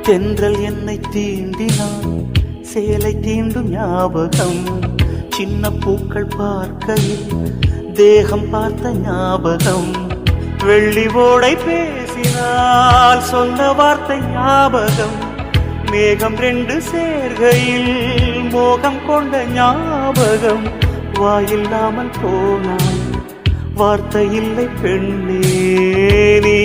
தென்றல் என்னை தீண்டினான், சேலை தீண்டும் ஞாபகம். சின்ன பூக்கள் பார்க்கையில் தேகம் பார்த்த ஞாபகம். வெள்ளி ஓடை பேசினால் சொன்ன வார்த்தை ஞாபகம். மேகம் ரெண்டு சேர்கையில் மோகம் கொண்ட ஞாபகம். வாயில்லாமல் போனாய், வார்த்தை இல்லை பெண்ணே நீ.